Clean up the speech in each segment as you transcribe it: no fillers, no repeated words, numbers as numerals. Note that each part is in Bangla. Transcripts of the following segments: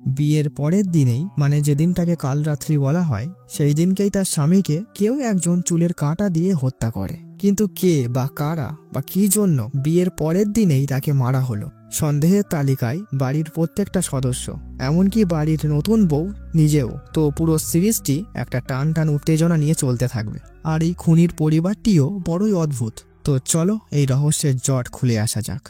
বিয়ের পরের দিনেই মানে যেদিন তাকে কাল রাত্রি বলা হয় সেই দিনকেই তার স্বামীকে কেউ একজন চুলের কাঁটা দিয়ে হত্যা করে। কিন্তু কে বা কারা বা কি জন্য বিয়ের পরের দিনেই তাকে মারা হলো, সন্দেহের তালিকায় বাড়ির প্রত্যেকটা সদস্য, এমনকি বাড়ির নতুন বউ নিজেও। তো পুরো সিরিজটি একটা টান টান উত্তেজনা নিয়ে চলতে থাকবে, আর এই খুনির পরিবারটিও বড়ই অদ্ভুত। তো চলো এই রহস্যের জট খুলে আসা যাক।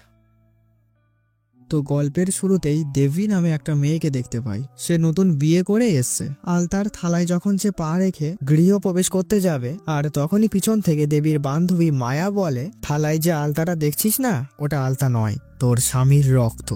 তো গল্পের শুরুতেই দেবী নামে একটা মেয়েকে দেখতে পাই। সে নতুন বিয়ে করে এসছে। আলতার থালায় যখন সে পা রেখে গৃহ প্রবেশ করতে যাবে, আর তখনই পিছন থেকে দেবীর বান্ধবী মায়া বলে, থালায় যে আলতাটা দেখছিস না, ওটা আলতা নয়, তোর স্বামীর রক্ত।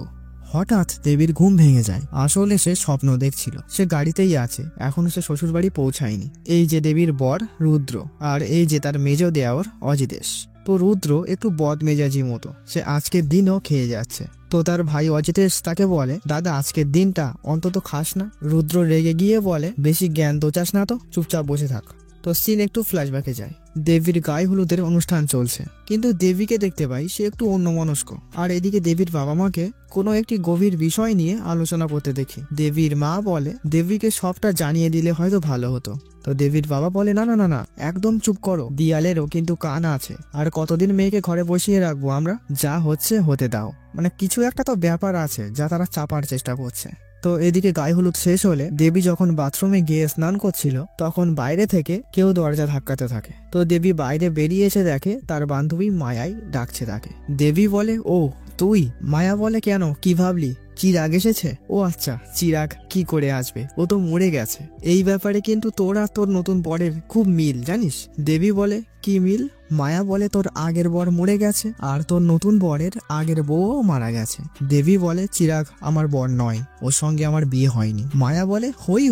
হঠাৎ দেবীর ঘুম ভেঙে যায়। আসলে সে স্বপ্ন দেখছিল, সে গাড়িতেই আছে, এখনো সে শ্বশুর বাড়ি পৌঁছায়নি। এই যে দেবীর বর রুদ্র, আর এই যে তার মেজ দেওর অজিতেশ। তো রুদ্র একটু বদমেজাজি মতো, সে আজকের দিনও খেয়ে যাচ্ছে। তো তার ভাই অজিতেশ তাকে বলে, দাদা আজকের দিনটা অন্তত খাস না। রুদ্র রেগে গিয়ে বলে, বেশি জ্ঞান দোচাস না তো, চুপচাপ বসে থাক। তো সিন একটু ফ্ল্যাশব্যাকে যায়। দেবীর গায়ে হলুদের অনুষ্ঠান চলছে, কিন্তু দেবীকে দেখতে পাই সে একটু অন্যমনস্ক। আর এদিকে দেবীর বাবা মাকে কোনো একটি গভীর বিষয় নিয়ে আলোচনা করতে দেখি। দেবীর মা বলে, দেবীকে সবটা জানিয়ে দিলে হয়তো ভালো হতো। তো দেবীর বাবা বলে, না না না না, একদম চুপ করো, দিয়ালেরও কিন্তু কান আছে। আর কতদিন মেয়েকে ঘরে বসিয়ে রাখবো আমরা, যা হচ্ছে হতে দাও। মানে কিছু একটা তো ব্যাপার আছে যা তারা চাপার চেষ্টা করছে। তো এদিকে গায়ে হলুদ শেষ হলে দেবী যখন বাথরুমে গিয়ে স্নান করছিল, তখন বাইরে থেকে কেউ দরজা ধাক্কাতে থাকে। তো দেবী বাইরে বেরিয়ে এসে দেখে তার বান্ধবী মায়াই ডাকছে তাকে। দেবী বলে, ও তুই? মায়া বলে, কেন, কি ভাবলি চিরাগ এসেছে? ও আচ্ছা, চিরাগ কি করে আসবে, ও তো মরে গেছে। এই ব্যাপারে কিন্তু তোর আর তোর নতুন বরের খুব মিল, জানিস? দেবী বলে, কি মিল? মায়া বলে, তোর আগের বর মরে গেছে, আর তোর নতুন বরের আগের বউও মারা গেছে। দেবী বলে, চিরাগ আমার বর নয়, ওর সঙ্গে আমার বিয়ে হয়নি। মায়া বলে,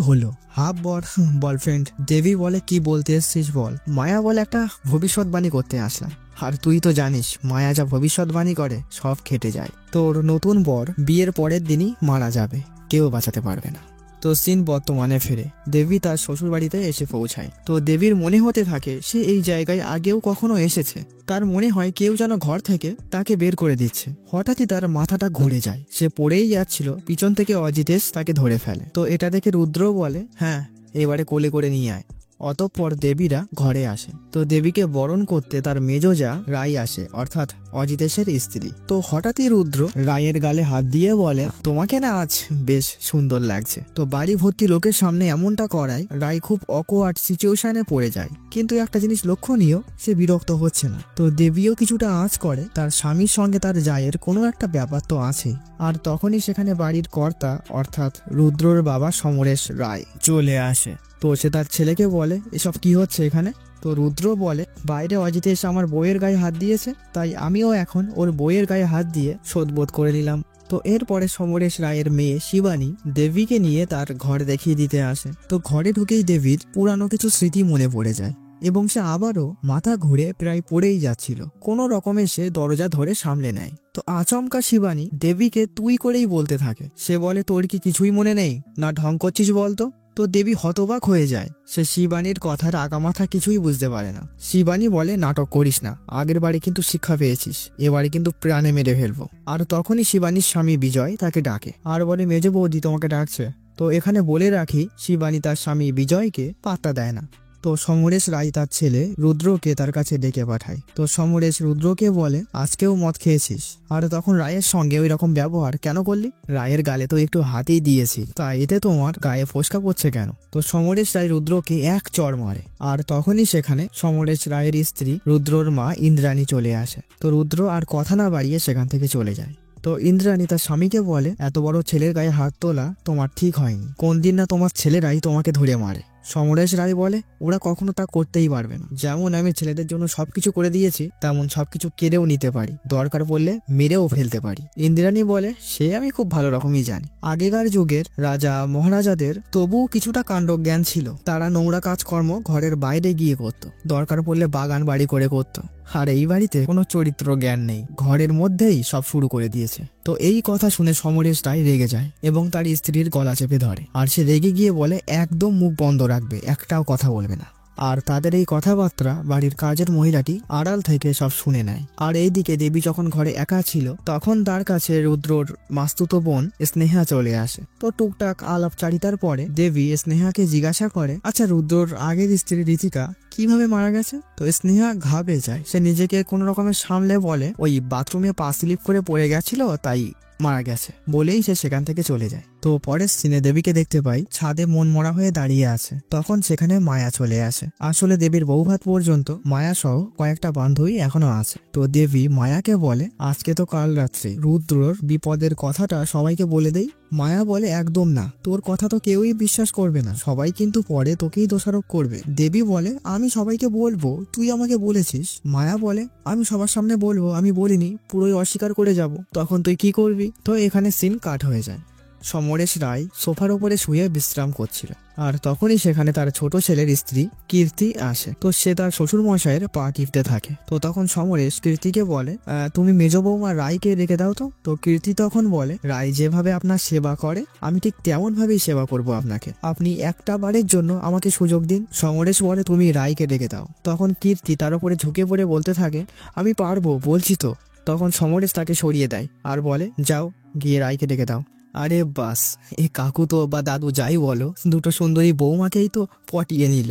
হলো হাফ বর বয়ফ্রেন্ড। দেবী বলে, কি বলতে এসছিস বল। মায়া বলে, একটা ভবিষ্যৎবাণী করতে আসলাম। আর তুই তো জানিস মায়া যা ভবিষ্যৎবাণী করে সব খেটে যায়। তোর নতুন বর বিয়ের পরের দিনই মারা যাবে, কেউ বাঁচাতে পারবে না। তো সিন বর্তমানে ফেরে। দেবী তার শ্বশুর বাড়িতে এসে পৌঁছায়। তো দেবীর মনে হতে থাকে সে এই জায়গায় আগেও কখনো এসেছে। তার মনে হয় কেউ যেন ঘর থেকে তাকে বের করে দিচ্ছে। হঠাৎই তার মাথাটা ঘুরে যায়, সে পড়েই যাচ্ছিল, পিছন থেকে অজিতেশ তাকে ধরে ফেলে। তো এটা দেখে রুদ্র বলে, হ্যাঁ এবারে কোলে করে নিয়ে আয়। অতঃপর দেবীরা ঘরে আসে। তো দেবীকে বরণ করতে তার মেজজা রাই আসে, অর্থাৎ অজিতেশের স্ত্রী। তো হঠাৎই রুদ্র রায়ের গালে হাত দিয়ে বলে, তোমাকে না আজ বেশ সুন্দর লাগছে। তো বাড়ি ভর্তি লোকের সামনে এমনটা করায় রাই খুব অকওয়ার্ড সিচুয়েশনে পড়ে যায়। কিন্তু একটা জিনিস লক্ষণীয়, সে বিরক্ত হচ্ছে না। তো দেবীও কিছুটা আঁচ করে, তার স্বামীর সঙ্গে তার জায়ের কোনো একটা ব্যাপার তো আছেই। আর তখনই সেখানে বাড়ির কর্তা অর্থাৎ রুদ্রর বাবা সমরেশ রায় চলে আসে। তো সে তার ছেলেকে বলে, এসব কি হচ্ছে এখানে? তো রুদ্র বলে, বাইরে অজিতেশ আমার বইয়ের গায়ে হাত দিয়েছে, তাই আমিও এখন ওর বইয়ের গায়ে হাত দিয়ে শোধবোধ করে নিলাম। তো এরপরে সমরেশ রায়ের মেয়ে শিবানী দেবীকে নিয়ে তার ঘর দেখিয়ে দিতে আসে। তো ঘরে ঢুকেই দেবীর পুরানো কিছু স্মৃতি মনে পড়ে যায়, এবং সে আবারও মাথা ঘুরে প্রায় পড়েই যাচ্ছিল। কোনো রকমে সে দরজা ধরে সামলে নেয়। তো আচমকা শিবানী দেবীকে তুই করেই বলতে থাকে। সে বলে, তোর কি কিছুই মনে নেই, না ঢং করছিস বলতো? তো দেবী হতবাক হয়ে যায়, সে শিবানীর কথার আগামাথা কিছুই বুঝতে পারে না। শিবানী বলে, নাটক করিস না, আগের বারে কিন্তু শিক্ষা পেয়েছিস, এবারে কিন্তু প্রাণে মেরে ফেলবো। আর তখনই শিবানীর স্বামী বিজয় তাকে ডাকে আর বলে, মেজ বৌদি তোমাকে ডাকছে। তো এখানে বলে রাখি, শিবানী তার স্বামী বিজয়কে পাত্তা দেয় না। তো সমরেশ রায় তার ছেলে রুদ্রকে তার কাছে ডেকে পাঠায়। তো সমরেশ রুদ্রকে বলে, আজকেও মদ খেয়েছিস, আর তখন রায়ের সঙ্গে ওই রকম ব্যবহার কেন করলি? রায়ের গালে তো একটু হাতেই দিয়েছি, তা এতে তোমার গায়ে ফোসকা পড়ছে কেন? তো সমরেশ রায় রুদ্রকে এক চড় মারে। আর তখনই সেখানে সমরেশ রায়ের স্ত্রী রুদ্রর মা ইন্দ্রাণী চলে আসে। তো রুদ্র আর কথা না বাড়িয়ে সেখান থেকে চলে যায়। তো ইন্দ্রাণী তার স্বামীকে বলে, এত বড় ছেলের গায়ে হাত তোলা তোমার ঠিক হয়নি, কোন দিন না তোমার ছেলেরাই তোমাকে ধরে মারে। সমরেশ রায় বলে, ওরা কখনো তা করতেই পারবে না। যেমন আমি ছেলেদের জন্য সবকিছু করে দিয়েছি, তেমন সবকিছু কেড়েও নিতে পারি, দরকার পড়লে মেরেও ফেলতে পারি। ইন্দ্রাণী বলে, সে আমি খুব ভালো রকমই জানি। আগেকার যুগের রাজা মহারাজাদের তবুও কিছুটা কাণ্ডজ্ঞান ছিল। তারা নোংরা কাজকর্ম ঘরের বাইরে গিয়ে করত, দরকার পড়লে বাগান বাড়ি করে করত। আর এই বাড়িতে কোনো চরিত্র জ্ঞান নেই, ঘরের মধ্যেই সব শুরু করে দিয়েছে। তো এই কথা শুনে সমরেশ রায় রেগে যায় এবং তার স্ত্রীর গলা চেপে ধরে। আর সে রেগে গিয়ে বলে, একদম মুখ বন্ধ রাখবে, একটাও কথা বলবে না। আর তাদের এই কথাবার্তা বাড়ির কাজের মহিলাটি আড়াল থেকে সব শুনে নেয়। আর এইদিকে দেবী যখন ঘরে একা ছিল তখন তার কাছে রুদ্রর মাস্তুতো বোন স্নেহা চলে আসে। তো টুকটাক আলাপচারিতার পরে দেবী স্নেহাকে জিজ্ঞাসা করে, আচ্ছা রুদ্রর আগের স্ত্রী ঋতিকা কিভাবে মারা গেছে? তো স্নেহা ঘাবড়ে যায়। সে নিজেকে কোনো রকমের সামলে বলে, ওই বাথরুমে পা স্লিপ করে পড়ে গেছিল তাই মারা গেছে, বলেই সে সেখান থেকে চলে যায়। তো পরের সিনে দেবীকে দেখতে পাই ছাদে মন মরা হয়ে দাঁড়িয়ে আছে। তখন সেখানে মায়া চলে আসে। আসলে দেবীর বৌভাত পর্যন্ত মায়া সহ কয়েকটা বান্ধবী এখনো আছে। তো দেবী মায়াকে বলে, আজকে তো কাল রাত্রে রুদ্রর বিপদের কথাটা সবাইকে বলে দেই। মায়া বলে, একদম না, তোর কথা তো কেউই বিশ্বাস করবে না, সবাই কিন্তু পরে তোকেই দোষারোপ করবে। দেবী বলে, আমি সবাইকে বলবো, তুই আমাকে বলেছিস। মায়া বলে, আমি সবার সামনে বলবো আমি বলিনি, পুরোই অস্বীকার করে যাব, তখন তুই কি করবি? তো এখানে সিন কাট হয়ে যায়। সমরেশ রায় সোফার উপরে শুয়ে বিশ্রাম করছিল, আর তখনই সেখানে তার ছোট ছেলের স্ত্রী কীর্তি আসে। তো সে তার শ্বশুর মশাইয়ের পা টিপতে থাকে। তো তখন সমরেশ কীর্তিকে বলে, তুমি মেজ বৌমা রায়কে রেখে দাও তো। তো কীর্তি তখন বলে, রায় যেভাবে আপনার সেবা করে আমি ঠিক তেমন ভাবেই সেবা করব আপনাকে, আপনি একটা বারের জন্য আমাকে সুযোগ দিন। সমরেশ বলে, তুমি রায়কে রেখে দাও। তখন কীর্তি তার উপরে ঝুঁকে পড়ে বলতে থাকে, আমি পারবো, বলছি তো। তখন সমরেশ তাকে সরিয়ে দেয় আর বলে, যাও গিয়ে রায়কে ডেকে দাও। আরে বাস, এই কাকু তো বা দাদু যাই বলো, দুটো সুন্দরী বৌমাকেই তো পটিয়ে নিল,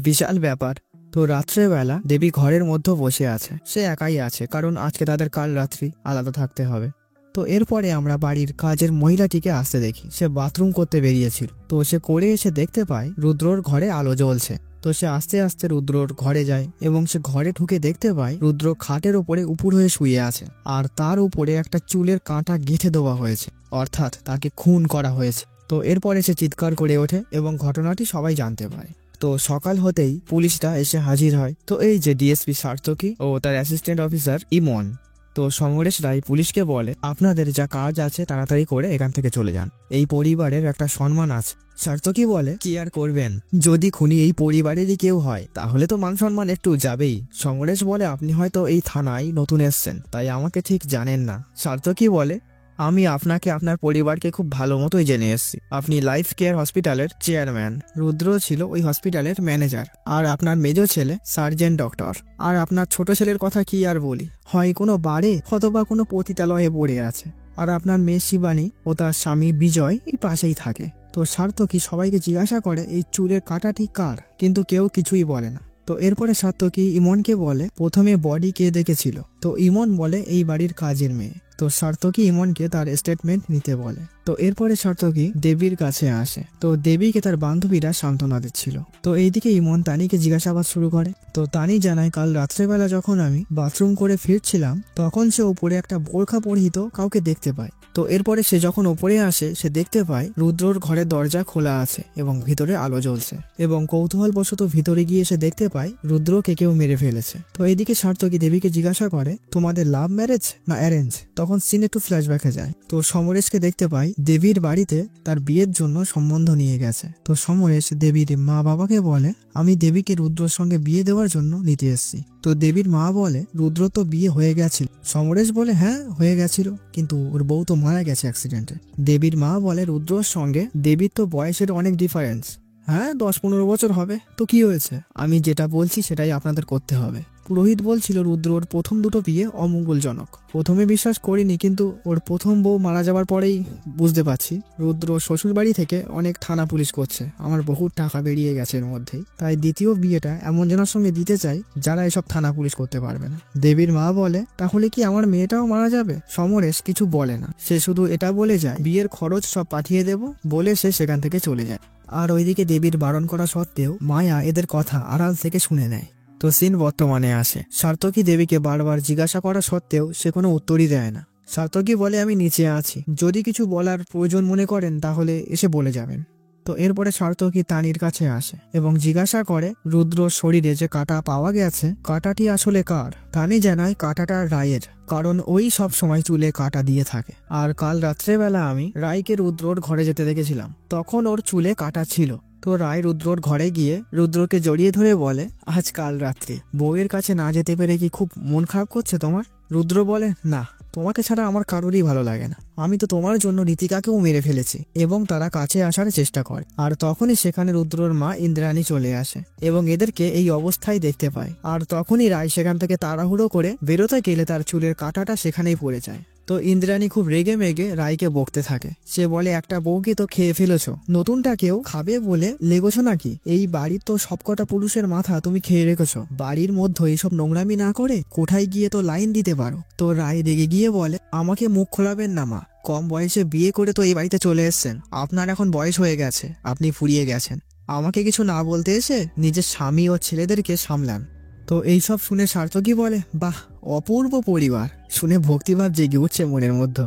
বিশাল ব্যাপার। তো রাত্রেবেলা দেবী ঘরের মধ্যে বসে আছে। সে একাই আছে, কারণ আজকে তাদের কাল রাত্রি আলাদা থাকতে হবে। তো এরপরে আমরা বাড়ির কাজের মহিলাটিকে আসতে দেখি। সে বাথরুম করতে বেরিয়েছিল। তো সে করে এসে দেখতে পায় রুদ্রর ঘরে আলো জ্বলছে। তো সে আস্তে আস্তে রুদ্রর ঘরে যায় এবং সে ঘরে ঢুকে দেখতে পায় রুদ্র খাটের ওপরে উপুর হয়ে শুয়ে আছে, আর তার উপরে একটা চুলের কাঁটা গেঁথে দেওয়া হয়েছে, অর্থাৎ তাকে খুন করা হয়েছে। তো এরপরে সে চিৎকার করে ওঠে এবং ঘটনাটি সবাই জানতে পারে। তো সকাল হতেই পুলিশটা এসে হাজির হয়। তো এই যে ডিএসপি সার্থকী ও তার অ্যাসিস্ট্যান্ট অফিসার ইমন। তো সমরেশ রায় পুলিশকে বলে, আপনাদের যা কাজ আছে তাড়াতাড়ি করে এখান থেকে চলে যান, এই পরিবারের একটা সম্মান আছে। সার্থকী বলে, কি আর করবেন, যদি খুনি এই পরিবারেরই কেউ হয় তাহলে তো মান সম্মান একটু যাবেই। সমরেশ বলে, আপনি হয়তো এই থানায় নতুন এসছেন, তাই আমাকে ঠিক জানেন না। সার্থকী বলে, আমি আপনাকে আপনার পরিবারকে খুব ভালো মতোই জেনে এসেছি। আপনি লাইফ কেয়ার হসপিটালের চেয়ারম্যান, রুদ্র ছিল ওই হসপিটালের ম্যানেজার, আর আপনার মেজ ছেলে সার্জেন্ট ডক্টর, আর আপনার ছোট ছেলের কথা কি আর বলি, হয় কোনো বারে অথবা কোনো পতিতালয়ে পড়ে আছে, আর আপনার মেয়ে শিবানী ও তার স্বামী বিজয় এই পাশেই থাকে। তো সার্থকী সবাইকে জিজ্ঞাসা করে এই চুলের কাঁটাটি কার, কিন্তু কেউ কিছুই বলে না। তো এরপরে সার্থকী ইমনকে বলে, প্রথমে বডি কে দেখেছিল? তো ইমন বলে, এই বাড়ির কাজের মেয়ে। তো সার্থকী ইমনকে তার স্টেটমেন্ট নিতে বলে। তো এরপরে সার্থকী দেবীর কাছে আসে। তো দেবীকে তার বান্ধবীরা সান্ত্বনা দিচ্ছিল। তো এইদিকে ইমন তানিকে জিজ্ঞাসাবাদ শুরু করে। তো তানি জানায়, কাল রাত্রেবেলা যখন আমি বাথরুম করে ফিরছিলাম তখন সে উপরে একটা বোরখা পরিহিত কাউকে দেখতে পায়। তো এরপরে সে যখন ওপরে আসে সে দেখতে পায় রুদ্রর ঘরের দরজা খোলা আছে এবং ভিতরে আলো জ্বলছে, এবং কৌতূহলবশত ভিতরে গিয়ে সে দেখতে পায় রুদ্রকে কেউ মেরে ফেলেছে। তো এইদিকে সার্থকী দেবীকে জিজ্ঞাসা করে, তোমাদের লাভ ম্যারেজ না অ্যারেঞ্জ? তখন সিন একটু ফ্ল্যাশব্যাকে যায়। তো সমরেশকে দেখতে পাই দেবীর বাড়িতে তার বিয়ের জন্য সম্বন্ধ নিয়ে গেছে। তো সমরেশ দেবীর মা বাবাকে বলে, আমি দেবীকে রুদ্রর সঙ্গে বিয়ে দেওয়ার জন্য নিতে এসেছি। তো দেবীর মা বলে, রুদ্র তো বিয়ে হয়ে গেছিল। সমরেশ বলে, হ্যাঁ হয়ে গেছিল, কিন্তু ওর বউ তো মারা গেছে অ্যাক্সিডেন্টে। দেবীর মা বলে, রুদ্রর সঙ্গে দেবীর তো বয়সের অনেক ডিফারেন্স, হ্যাঁ 10-15 বছর হবে, তো কি হয়েছে? আমি যেটা বলছি সেটাই আপনাদের করতে হবে। পুরোহিত বলছিল রুদ্রর প্রথম দুটো বিয়ে অমঙ্গলজনক। প্রথমে বিশ্বাস করিনি, কিন্তু ওর প্রথম বউ মারা যাবার পরেই বুঝতে পারছি রুদ্র শ্বশুর বাড়ি থেকে অনেক থানা পুলিশ করছে, আমার বহু টাকা বেরিয়ে গেছে এর মধ্যেই। তাই দ্বিতীয় বিয়েটা এমন জনের সঙ্গে দিতে চাই যারা এসব থানা পুলিশ করতে পারবে না। দেবীর মা বলে, তাহলে কি আমার মেয়েটাও মারা যাবে? সমরেশ কিছু বলে না, সে শুধু এটা বলে যায়, বিয়ের খরচ সব পাঠিয়ে দেব, বলে সে সেখান থেকে চলে যায়। আর ওইদিকে দেবীর বারণ করা সত্ত্বেও মায়া এদের কথা আড়াল থেকে শুনে নেয়। তো সিন বর্তমানে আসে। সার্থকী দেবীকে বারবার জিজ্ঞাসা করা সত্ত্বেও সে কোনো উত্তরই দেয় না। সার্থকী বলে, আমি নিচে আছি, যদি কিছু বলার প্রয়োজন মনে করেন তাহলে এসে বলে যাবেন। তো এরপরে সার্থকী তানির কাছে আসে এবং জিজ্ঞাসা করে, রুদ্রর শরীরে যে কাঁটা পাওয়া গেছে কাঁটাটি আসলে কার? তানি জানায় কাঁটাটা রায়ের, কারণ ওই সব সময় চুলে কাঁটা দিয়ে থাকে। আর কাল রাত্রেবেলা আমি রায়কে রুদ্রর ঘরে যেতে দেখেছিলাম, তখন ওর চুলে কাঁটা ছিল। তো রায় রুদ্রর ঘরে গিয়ে রুদ্রকে জড়িয়ে ধরে বলে, আজ কাল রাত্রে বউয়ের কাছে না যেতে পেরে কি খুব মন খারাপ করছে তোমার? রুদ্র বলে, না, তোমাকে ছাড়া আমার কারোরই ভালো লাগে না। আমি তো তোমার জন্য ঋতিকাকেও মেরে ফেলেছি। এবং তারা কাছে আসার চেষ্টা করে। আর তখনই সেখানে রুদ্রর মা ইন্দ্রাণী চলে আসে এবং এদেরকে এই অবস্থায় দেখতে পায়। আর তখনই রায় সেখান থেকে তাড়াহুড়ো করে বেরোতে গেলে তার চুলের কাঁটাটা সেখানেই পড়ে যায়। তো ইন্দ্রাণী খুব রেগে মেগে রায়কে বকতে থাকে। সে বলে, একটা বউকে তো খেয়ে ফেলেছো, নতুনটা কেউ খাবে বলে লেগেছো নাকি? এই বাড়ির তো সবকটা পুরুষের মাথা তুমি খেয়ে রেখেছো। বাড়ির মধ্যে এইসব নোংরামি না করে কোঠায় গিয়ে তো লাইন দিতে পারো। তো রায় রেগে গিয়ে বলে, আমাকে মুখ খোলাবেন না মা, কম বয়সে বিয়ে করে তো এই বাড়িতে চলে এসেছেন। আপনার এখন বয়স হয়ে গেছে, আপনি ফুরিয়ে গেছেন। আমাকে কিছু না বলতে এসে নিজের স্বামী ও ছেলেদেরকে সামলান। তো এইসব শুনে সার্থকী বলে, বাহ, অপূর্ব পরিবার। শুনে ভক্তিভাব জেগে উঠছে মনের মধ্যে,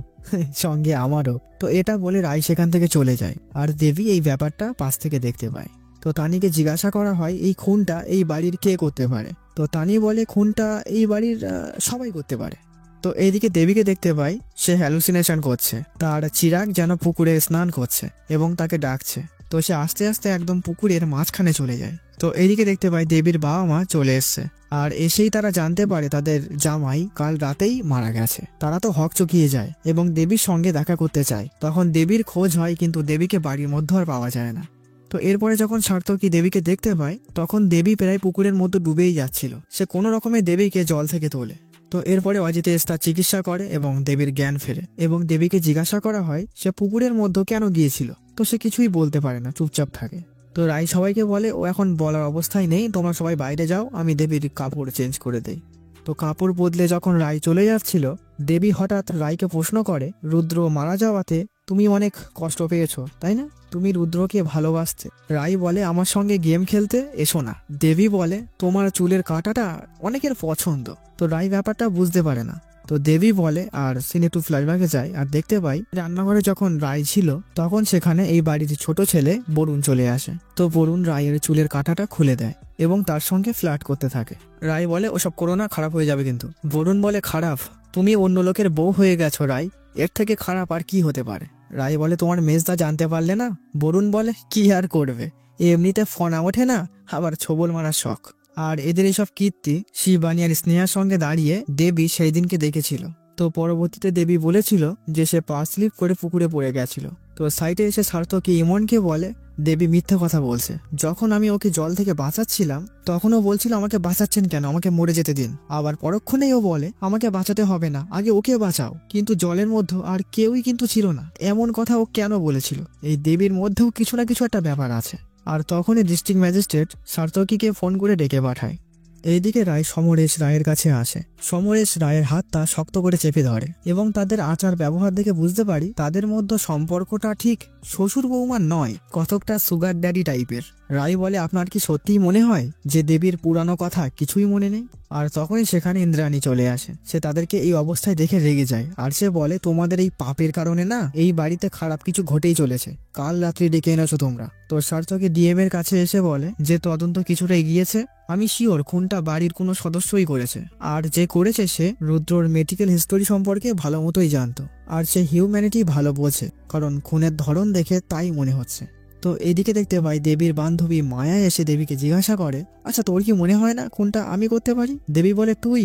সঙ্গে আমারও। তো এটা বলে রায় সেখান থেকে চলে যায়। আর দেবী এই ব্যাপারটা পাশ থেকে দেখতে পায়। তো তানিকে জিজ্ঞাসা করা হয়, এই খুনটা এই বাড়ির কে করতে পারে? তো তানি বলে, খুনটা এই বাড়ির সবাই করতে পারে। তো এইদিকে দেবীকে দেখতে পাই, সে হ্যালুসিনেশন করছে। তার চিরাগ যেন পুকুরে স্নান করছে এবং তাকে ডাকছে। তো সে আস্তে আস্তে একদম পুকুরের মাঝখানে চলে যায়। তো এইদিকে দেখতে পাই দেবীর বাবা মা চলে এসছে। আর এসেই তারা জানতে পারে তাদের জামাই কাল রাতেই মারা গেছে। তারা তো হকচকিয়ে যায় এবং দেবীর সঙ্গে দেখা করতে চায়। তখন দেবীর খোঁজ হয়, কিন্তু দেবীকে বাড়ির মধ্যে আর পাওয়া যায় না। তো এরপরে যখন সার্থকী দেবীকে দেখতে পায়, তখন দেবী প্রায় পুকুরের মধ্যে ডুবেই যাচ্ছিল। সে কোনো রকমে দেবীকে জল থেকে তোলে। তো এরপরে অজিতেশ তার চিকিৎসা করে এবং দেবীর জ্ঞান ফেরে। এবং দেবীকে জিজ্ঞাসা করা হয় সে পুকুরের মধ্যে কেন গিয়েছিল। তো সে কিছুই বলতে পারে না, চুপচাপ থাকে। তো রাই সবাইকে বলে, ও এখন বলার অবস্থায় নেই, তোমরা সবাই বাইরে যাও, আমি দেবীর কাপড় চেঞ্জ করে দেই। তো কাপড় বদলে যখন রাই চলে যাচ্ছিল, দেবী হঠাৎ রাইকে প্রশ্ন করে, রুদ্র মারা যাওয়াতে তুমি অনেক কষ্ট পেয়েছো তাই না? তুমি রুদ্রকে ভালোবাসতে। রাই বলে, আমার সঙ্গে গেম খেলতে এসো না। দেবী বলে, তোমার চুলের কাঁটাটা অনেকের পছন্দ। তো রাই ব্যাপারটা বুঝতে পারে না। তো দেবী বলে, আর সিনে একটু ফ্ল্যাশব্যাকে যায় আর দেখতে পাই রান্নাঘরে যখন রাই ছিল তখন সেখানে এই বাড়ির ছোট ছেলে বরুণ চলে আসে। তো বরুণ রায়ের চুলের কাঁটাটা খুলে দেয় এবং তার সঙ্গে ফ্লার্ট করতে থাকে। রাই বলে, ওসব করো না, খারাপ হয়ে যাবে কিন্তু। বরুণ বলে, খারাপ? তুমি অন্য লোকের বউ হয়ে গেছো রাই, এর থেকে খারাপ আর কি হতে পারে? রাই বলে, তোমার মেজদা জানতে পারলে না? বরুণ বলে, কি আর করবে, এমনিতে ফনা ওঠে না, আবার ছোবল মারার শখ। আর এদের এসব কীর্তি শিবানী আর স্নেহার সঙ্গে দাঁড়িয়ে দেবী সেই দিনকে দেখেছিল। তো পরবর্তীতে দেবী বলেছিল যে সে পা স্লিপ করে পুকুরে পড়ে গেছিল। তো সাইডে এসে সার্থকী ইমনকে বলে, দেবী মিথ্যা কথা বলছে। যখন আমি ওকে জল থেকে বাঁচাচ্ছিলাম তখনও বলছিল আমাকে বাঁচাচ্ছেন কেন, আমাকে মরে যেতে দিন। আবার পরক্ষণেই ও বলে, আমাকে বাঁচাতে হবে না, আগে ওকে বাঁচাও। কিন্তু জলের মধ্যে আর কেউই কিন্তু ছিল না। এমন কথা ও কেন বলেছিল? এই দেবীর মধ্যেও কিছু না কিছু একটা ব্যাপার আছে। আর তখনই ডিস্ট্রিক্ট ম্যাজিস্ট্রেট সার্থকীকে ফোন করে ডেকে পাঠায়। এইদিকে রায় সমরেশ রায়ের কাছে আসে। সমরেশ রায়ের হাতটা শক্ত করে চেপে ধরে এবং তাদের আচার ব্যবহার দেখে বুঝতে পারি তাদের মধ্যে সম্পর্কটা ঠিক শ্বশুর বৌমার নয়, কতকটা সুগার ড্যাডি টাইপের। রায় বলে, আপনার কি সত্যিই মনে হয় যে দেবীর পুরানো কথা কিছুই মনে নেই? আর তখনই সেখানে ইন্দ্রাণী চলে আসে। সে তাদেরকে এই অবস্থায় দেখে রেগে যায় আর সে বলে, তোমাদের এই পাপের কারণে না এই বাড়িতে খারাপ কিছু ঘটেই চলেছে। কাল রাত্রি ডেকে এনেছো তোমরা। তো সার্থকী ডিএম এর কাছে এসে বলে যে তদন্ত কিছুটা এগিয়েছে, আমি শিওর খুনটা বাড়ির কোনো সদস্যই করেছে। আর যে করেছে সে রুদ্রর মেডিকেল হিস্টোরি সম্পর্কে ভালো মতোই জানতো। আর সে হিউম্যানিটি ভালো বোঝে, কারণ খুনের ধরন দেখে তাই মনে হচ্ছে। তো এদিকে দেখতে পাই দেবীর বান্ধবী মায়া এসে দেবীকে জিজ্ঞাসা করে, আচ্ছা তোর কি মনে হয় না কোনটা আমি করতে পারি? দেবী বলে, তুই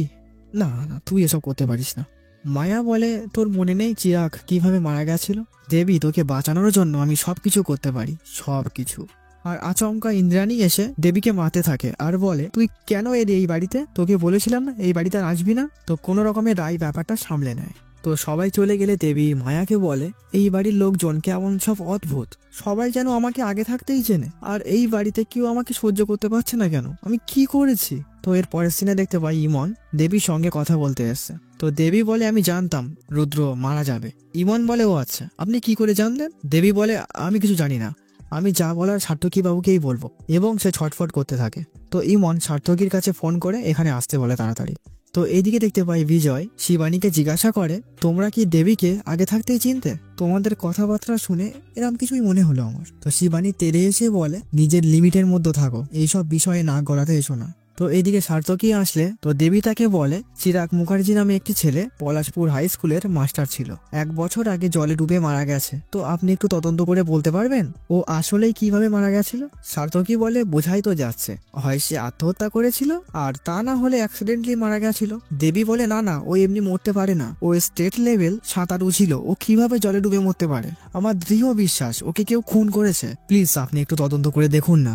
না না, তুই এসব করতে পারিস না। মায়া বলে, তোর মনে নেই চিরাগ কিভাবে মারা গেছিল? দেবী, তোকে বাঁচানোর জন্য আমি সবকিছু করতে পারি, সবকিছু। আর আচমকা ইন্দ্রাণী এসে দেবীকে মারতে থাকে আর বলে, তুই কেন এলি এই বাড়িতে? তোকে বলেছিলাম না এই বাড়িতে আর আসবি না। তো কোনো রকমের রায় ব্যাপারটা সামলে নেয়। তো সবাই চলে গেলে দেবী মায়াকে বলে, এই বাড়ির লোকজন কেমন সব অদ্ভুত, সবাই যেন আমাকে আগে থাকতেই চেনে। আর এই বাড়িতে কেউ আমাকে সহ্য করতে পারছে না কেন, আমি কি করেছি? তো এর পরের সিনে দেখতে পাই ইমন দেবীর সঙ্গে কথা বলতে এসছে। তো দেবী বলে, আমি জানতাম রুদ্র মারা যাবে। ইমন বলে, ও আচ্ছা, আপনি কি করে জানলেন? দেবী বলে, আমি কিছু জানি না, আমি যা বলার সার্থকী বাবুকেই বলবো। এবং সে ছটফট করতে থাকে। তো ইমন সার্থকীর কাছে ফোন করে এখানে আসতে বলে তাড়াতাড়ি। তো এইদিকে দেখতে পাই বিজয় শিবানীকে জিজ্ঞাসা করে, তোমরা কি দেবীকে আগে থাকতেই চিনতে? তোমাদের কথাবার্তা শুনে এরকম কিছুই মনে হলো আমার। তো শিবানী তেড়ে এসে বলে, নিজের লিমিটের মধ্যে থাকো, এইসব বিষয়ে না গড়াতে এসো না। তো এইদিকে সার্থকী আসলে তো দেবী তাকে বলে চিরাগ মুখার্জি নামে একটি ছেলে পলাশপুর হাই স্কুলের মাস্টার ছিল, 1 বছর আগে জলে ডুবে মারা গেছে। তো আপনি একটু তদন্ত করে বলতে পারবেন ও আসলেই কিভাবে মারা গেছিল? সার্থকী বলে বোঝাই তো যাচ্ছে, হয় সে আত্মহত্যা করেছিল আর তা না হলে অ্যাক্সিডেন্টলি মারা গেছিল। দেবী বলে না না, ও এমনি মরতে পারে না, ও স্টেট লেভেল সাঁতারু ছিল, ও কিভাবে জলে ডুবে মরতে পারে? আমার দৃঢ় বিশ্বাস ওকে কেউ খুন করেছে, প্লিজ আপনি একটু তদন্ত করে দেখুন না।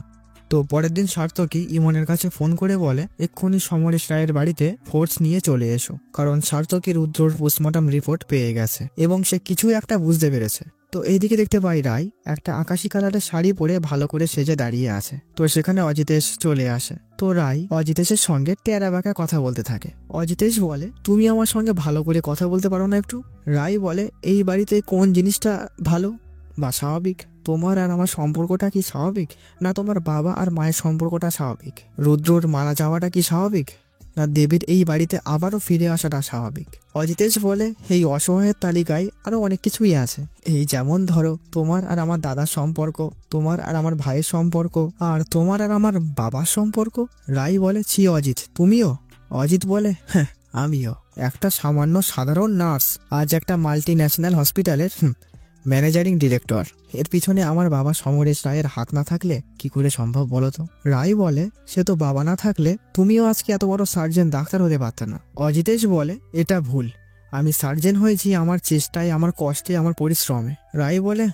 তো পরের দিন সার্থকী ইমনের কাছে ফোন করে বলে এক্ষুনি সমরেশ রায়ের বাড়িতে ফোর্স নিয়ে চলে এসো, কারণ সার্থকী রুদ্রর পোস্টমর্টম রিপোর্ট পেয়ে গেছে এবং সে কিছু একটা বুঝতে পেরেছে। তো এইদিকে দেখতে পাই রায় একটা আকাশি কালারের শাড়ি পরে ভালো করে সেজে দাঁড়িয়ে আছে। তো সেখানে অজিতেশ চলে আসে। তো রায় অজিতেশের সঙ্গে টেরা বাঁকা কথা বলতে থাকে। অজিতেশ বলে তুমি আমার সঙ্গে ভালো করে কথা বলতে পারো না একটু? রায় বলে এই বাড়িতে কোন জিনিসটা ভালো বা স্বাভাবিক? তোমার আর আমার সম্পর্কটা কি স্বাভাবিক, না তোমার বাবা আর মায়ের সম্পর্কটা স্বাভাবিক? রুদ্রর মারা যাওয়াটা কি স্বাভাবিক, না দেবীর এই বাড়িতে আবারও ফিরে আসাটা স্বাভাবিক? অজিতেশ বলে এই অসহায়ের তালিকায় আরো অনেক কিছুই আছে, এই যেমন ধরো তোমার আর আমার দাদার সম্পর্ক, তোমার আর আমার ভাইয়ের সম্পর্ক, আর তোমার আর আমার বাবার সম্পর্ক। রায় বলে ছি অজিত, তুমিও? অজিত বলে হ্যাঁ আমিও, একটা সামান্য সাধারণ নার্স আজ একটা মাল্টি ন্যাশনাল হসপিটালের ম্যানেজারিং ডিরেক্টর। এর পিছনে আমার বাবা সমরেশ রায়ের হাত না থাকলে কি করে সম্ভব বলো তো? রায় বলে সে তো বাবা না থাকলে তুমিও আজকে এত বড় সার্জন ডাক্তার হতে পারত না। অজিতেশ বলে এটা ভুল, আমি সার্জন হয়েছি আমার চেষ্টায়, আমার কষ্টে, আমার পরিশ্রমে। রায় বলে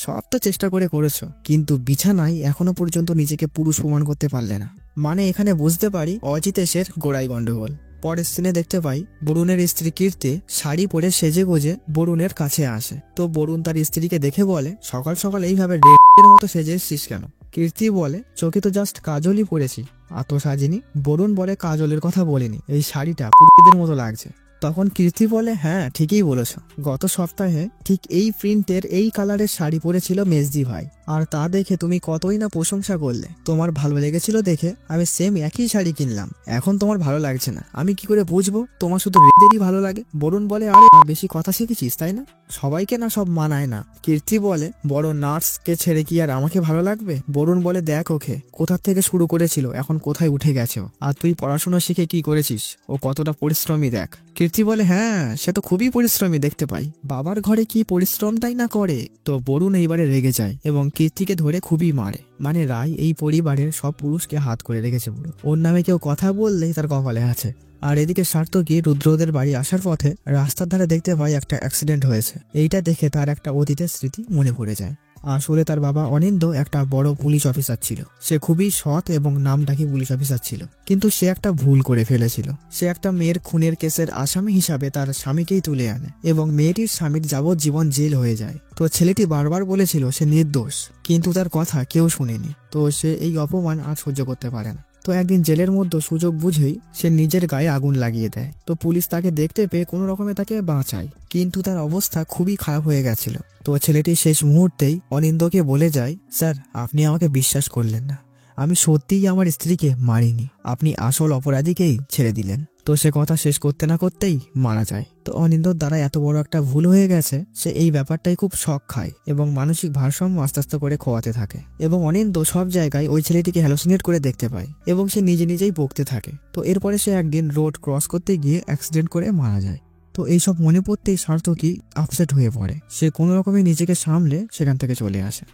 সব তো চেষ্টা করে করেছো, কিন্তু বিছানায় এখনো পর্যন্ত নিজেকে পুরুষ প্রমাণ করতে পারলে না। মানে এখানে বুঝতে পারি অজিতেশের গোড়াই গন্ডগোল। পরের সিনে দেখতে পাই বরুণের স্ত্রী কীর্তি শাড়ি পরে সেজে গোজে বরুণের কাছে আসে। তো বরুণ তার স্ত্রীকে দেখে বলে সকাল সকাল এইভাবে রেডের মতো সেজে এসছিস কেন? কীর্তি বলে চোখে তো জাস্ট কাজলই পরেছি, এত সাজিনি। বরুণ বলে কাজলের কথা বলিনি, এই শাড়িটা পুরুষদের মতো লাগছে। তখন কীর্তি বলে হ্যাঁ ঠিকই বলেছ, গত সপ্তাহে ঠিক এই প্রিন্টের এই কালারের শাড়ি পরেছিল মেজদি ভাই, আর তা দেখে তুমি কতই না প্রশংসা করলে। তোমার ভালো লেগেছিল দেখে আমি সেম একই শাড়ি কিনলাম, এখন তোমার ভালো লাগছে না, আমি কি করে বুঝবো তোমার শুধু রেদেরই ভালো লাগে? বরুণ বলে আরে বেশি কথা শিখেছিস তাই না, সবাইকে না সব মানায় না। কীর্তি বলে বড় নার্সকে ছেড়ে কি আর আমাকে ভালো লাগবে? বরুণ বলে দেখ ওকে কোথা থেকে শুরু করেছিল এখন কোথায় উঠে গেছে, আর তুই পড়াশোনা শিখে কি করেছিস, ও কতটা পরিশ্রমী দেখ। কীর্তি বলে হ্যাঁ সে তো খুবই পরিশ্রমী, দেখতে পাই বাবার ঘরে কি পরিশ্রমটাই না করে। তো বরুণ এইবারে রেগে যায় এবং কীর্তিকে ধরে খুবই মারে। মানে রায় এই পরিবারের সব পুরুষকে হাত করে রেখেছে পুরো, ওর নামে কেউ কথা বললেই তার কপালে আছে। আর এদিকে সার্থকী রুদ্রদের বাড়ি আসার পথে রাস্তার ধারে দেখতে পাই একটা অ্যাক্সিডেন্ট হয়েছে। এইটা দেখে তার একটা অতীতের স্মৃতি মনে পড়ে যায়। আসলে তার বাবা অনিন্দ একটা বড় পুলিশ অফিসার ছিল, সে খুবই সৎ এবং নামডাকি পুলিশ অফিসার ছিল, কিন্তু সে একটা ভুল করে ফেলেছিল। সে একটা মেয়ের খুনের কেসের আসামি হিসাবে তার স্বামীকেই তুলে আনে এবং মেয়েটির স্বামীর যাবজ্জীবন জেল হয়ে যায়। তো ছেলেটি বারবার বলেছিল সে নির্দোষ, কিন্তু তার কথা কেউ শুনেনি। তো সে এই অপমান আর সহ্য করতে পারে না। তো একদিন জেলের মধ্যে সুযোগ বুঝেই সে নিজের গায়ে আগুন লাগিয়ে দেয়। তো পুলিশ তাকে দেখতে পেয়ে কোনো রকমে তাকে বাঁচায়, কিন্তু তার অবস্থা খুবই খারাপ হয়ে গেছিল। তো ছেলেটি শেষ মুহূর্তেই অনিন্দকে বলে যায় স্যার আপনি আমাকে বিশ্বাস করলেন না, আমি সত্যিই আমার স্ত্রীকে মারিনি, আপনি আসল অপরাধীকেই ছেড়ে দিলেন। তো সে কথা শেষ করতে না করতেই মারা যায়। তো অনিন্দর দ্বারা এত বড় একটা ভুল হয়ে গেছে, সে এই ব্যাপারটাই খুব শক খায় এবং মানসিক ভারসাম্য আস্তে আস্তে করে খোয়াতে থাকে। এবং অনিন্দ সব জায়গায় ওই ছেলেটিকে হ্যালোসিনেট করে দেখতে পায় এবং সে নিজে নিজেই বকতে থাকে। তো এরপরে সে একদিন রোড ক্রস করতে গিয়ে অ্যাক্সিডেন্ট করে মারা যায়। তো এইসব মনে পড়তেই সার্থকী আপসেট হয়ে পড়ে, সে কোনো রকমে নিজেকে সামলে সেখান থেকে চলে আসে।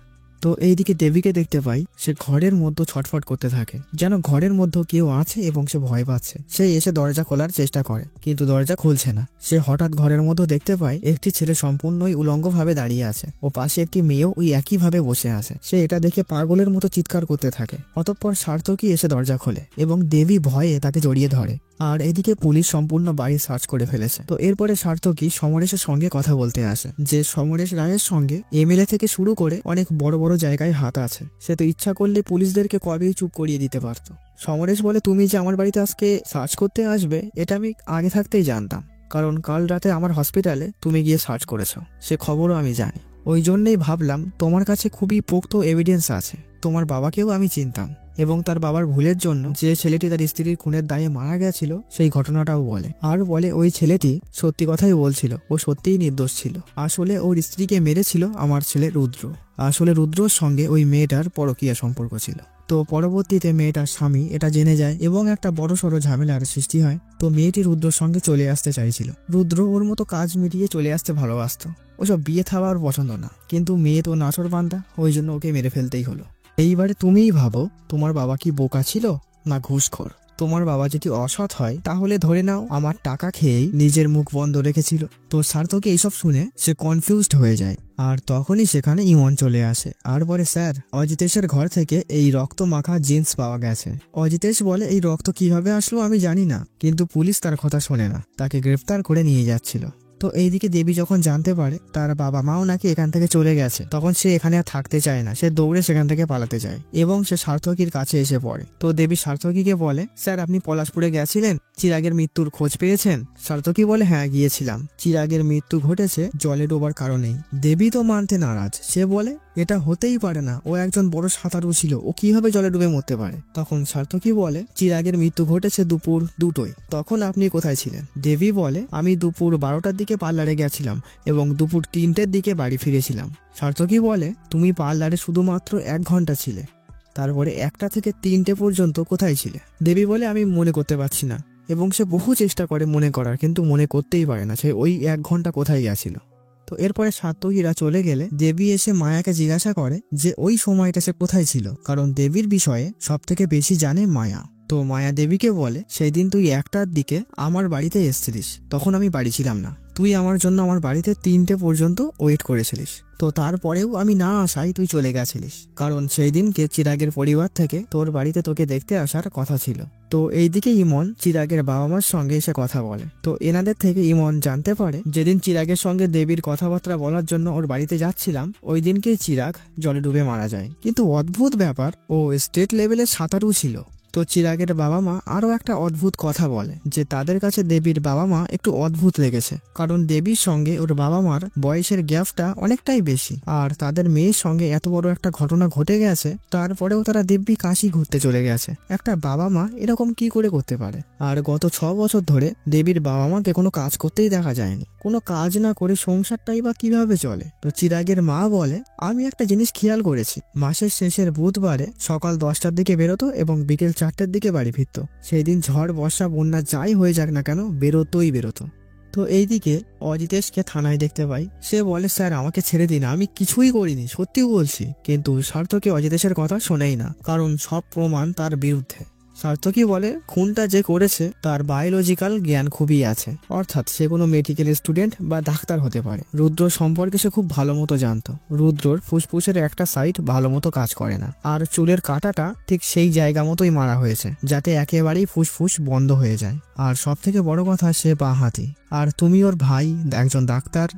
তো এইদিকে দেবীকে দেখতে পাই সে ঘরের মধ্যে ছটফট করতে থাকে, যেন ঘরের মধ্যে কেউ আছে এবং সে ভয় পাচ্ছে। সে এসে দরজা খোলার চেষ্টা করে কিন্তু দরজা খুলছে না। সে হঠাৎ ঘরের মধ্যে দেখতে পায় একটি ছেলে সম্পূর্ণই উলঙ্গ ভাবে দাঁড়িয়ে আছে ও পাশে একটি মেয়েও ওই একই ভাবে বসে আছে। সে এটা দেখে পাগলের মতো চিৎকার করতে থাকে। অতঃপর সার্থকী এসে দরজা খোলে এবং দেবী ভয়ে তাকে জড়িয়ে ধরে। আর এদিকে পুলিশ সম্পূর্ণ বাড়ি সার্চ করে ফেলেছে। তো এরপরে সার্থকী সমরেশের সঙ্গে কথা বলতে আসে, যে সমরেশ রায়ের সঙ্গে এমএলএ থেকে শুরু করে অনেক বড় বড় জায়গায় হাত আছে, সে তো ইচ্ছা করলে পুলিশদেরকে কবেই চুপ করিয়ে দিতে পারত। সমরেশ বলে তুমি যে আমার বাড়িতে আজকে সার্চ করতে আসবে এটা আমি আগে থাকতেই জানতাম, কারণ কাল রাতে আমার হসপিটালে তুমি গিয়ে সার্চ করেছো, সে খবরও আমি জানি। ওই জন্যই ভাবলাম তোমার কাছে খুবই পোক্ত এভিডেন্স আছে, তোমার বাবাকেও আমি চিনতাম এবং তার বাবার ভুলের জন্য যে ছেলেটি তার স্ত্রীর খুনের দায়ে মারা গেছিল সেই ঘটনাটাও বলে। আর বলে ওই ছেলেটি সত্যি কথাই বলছিল, ও সত্যিই নির্দোষ ছিল। আসলে ওর স্ত্রীকে মেরেছিল আমার ছেলে রুদ্র, আসলে রুদ্রর সঙ্গে ওই মেয়েটার পরকীয়া সম্পর্ক ছিল। তো পরবর্তীতে মেয়েটার স্বামী এটা জেনে যায় এবং একটা বড়সড় ঝামেলার সৃষ্টি হয়। তো মেয়েটি রুদ্রর সঙ্গে চলে আসতে চাইছিল। রুদ্র ওর মতো কাজ মিটিয়ে চলে আসতে ভালোবাসতো। ওসব বিয়ে থাওয়া ওর পছন্দ না, কিন্তু মেয়ে তো নাছর বান্দা, ওই জন্য ওকে মেরে ফেলতেই হলো। এইবারে তুমিই ভাবো, তোমার বাবা কি বোকা ছিল না ঘুষখোর? তোমার বাবা যদি অসৎ হয় তাহলে ধরে নাও আমার টাকা খেয়েই নিজের মুখ বন্ধ রেখেছিল। তো সার্থকী এইসব শুনে সে কনফিউজড হয়ে যায়। আর তখনই সেখানে ইমন চলে আসে আর বলে, স্যার, অজিতেশের ঘর থেকে এই রক্ত মাখা জিন্স পাওয়া গেছে। অজিতেশ বলে, এই রক্ত কিভাবে আসলো আমি জানি না, কিন্তু পুলিশ তার কথা শোনে না, তাকে গ্রেফতার করে নিয়ে যাচ্ছিল। তো এইদিকে দেবী যখন জানতে পারে তার বাবা মাও নাকি এখান থেকে চলে গেছে, তখন সে এখানে আর থাকতে চায় না, সে দৌড়ে সেখান থেকে পালাতে যায় এবং সে সার্থকীর কাছে এসে পড়ে। তো দেবী সার্থকীকে বলে, স্যার, আপনি পলাশপুরে গেছিলেন, চিরাগের মৃত্যুর খোঁজ পেয়েছেন? সার্থকী বলে, হ্যাঁ গিয়েছিলাম, চিরাগের মৃত্যু ঘটেছে জলে ডোবার কারণেই। দেবী তো মানতে নারাজ, সে বলে, এটা হতেই পারে না, ও একজন বড় সাঁতারু ছিল, ও কিভাবে জলে ডুবে মরতে পারে? তখন সার্থকী বলে, চিরাগের মৃত্যু ঘটেছে দুপুর 2টোয়, তখন আপনি কোথায় ছিলেন? দেবী বলে, আমি দুপুর 12টার দিকে পার্লারে গেছিলাম এবং দুপুর 3টের দিকে বাড়ি ফিরেছিলাম। সার্থকী বলে, তুমি পার্লারে শুধুমাত্র 1 ঘন্টা ছিলে, তারপরে 1টা থেকে 3টে পর্যন্ত কোথায় ছিলে? দেবী বলে, আমি মনে করতে পারছি না, এবং সে বহু চেষ্টা করে মনে করার, কিন্তু মনে করতেই পারে না সে ওই 1 ঘন্টা কোথায় গেছিল। তো এরপরে সার্থকীরা চলে গেলে দেবী এসে মায়াকে জিজ্ঞাসা করে যে ওই সময়টা সে কোথায় ছিল, কারণ দেবীর বিষয়ে সব থেকে বেশি জানে মায়া। তো মায়া দেবীকে বলে, সেই দিন তুই 1টার দিকে আমার বাড়িতে এসেছিলিস, তখন আমি বাড়ি ছিলাম না, তুই আমার জন্য আমার বাড়িতে 3টে পর্যন্ত ওয়েট করেছিলিস, তো তারপরেও আমি না আসায় তুই চলে গেছিলিস, কারণ সেই দিনকে চিরাগের পরিবার থেকে তোর বাড়িতে তোকে দেখতে আসার কথা ছিল। তো এইদিকে ইমন চিরাগের বাবা মার সঙ্গে এসে কথা বলে। তো এনাদের থেকে ইমন জানতে পারে যেদিন চিরাগের সঙ্গে দেবীর কথাবার্তা বলার জন্য ওর বাড়িতে যাচ্ছিলাম, ওই দিনকেই চিরাগ জলে ডুবে মারা যায়। কিন্তু অদ্ভুত ব্যাপার, ও স্টেট লেভেলে সাঁতারু ছিল। তো চিরাগের বাবা মা আরো একটা অদ্ভুত কথা বলে যে তাদের কাছে দেবীর বাবা মা একটু অদ্ভুত লেগেছে, কারণ দেবীর সঙ্গে ওর বাবা মার বয়সের গ্যাপটা অনেকটাই বেশি, আর তাদের মেয়ের সঙ্গে এত বড় একটা ঘটনা ঘটে গেছে, তারপরেও তারা দিব্যি কাশি ঘুরতে চলে গেছে। একটা বাবা মা এরকম কি করে করতে পারে? আর গত 6 বছর ধরে দেবীর বাবা মাকে কোনো কাজ করতেই দেখা যায়নি, কোনো কাজ না করে সংসারটাই বা কিভাবে চলে? তো চিরাগের মা বলে, আমি একটা জিনিস খেয়াল করেছি, মাসের শেষের বুধবারে সকাল 10টার দিকে বেরোতো এবং বিকেল 4টের দিকে বাড়ি ফিরত। সেই দিন ঝড় বর্ষা বন্যা যাই হয়ে যাক না কেন, বেরোতো। তো এইদিকে অজিতেশকে থানায় দেখতে পাই। সে বলে, স্যার, আমাকে ছেড়ে দিন, আমি কিছুই করিনি, সত্যি বলছি। কিন্তু সার্থকী অজিতেশের কথা শোনেই না, কারণ সব প্রমাণ তার বিরুদ্ধে। সার্থকী বলে, খুনটা যে করেছে তার বায়োলজিক্যাল জ্ঞান খুবই আছে, অর্থাৎ সে কোনো মেডিকেল স্টুডেন্ট বা ডাক্তার হতে পারে। রুদ্র সম্পর্কে সে খুব ভালো মতো জানতো। রুদ্রর ফুসফুসের একটা সাইড ভালো মতো কাজ করে না, আর চুলের কাঁটাটা ঠিক সেই জায়গা মতোই মারা হয়েছে, যাতে একেবারেই ফুসফুস বন্ধ হয়ে যায়। আর সব থেকে বড় কথা, সে বাঁহাতি, আর তুমি ওর ভাই একজন ডাক্তার,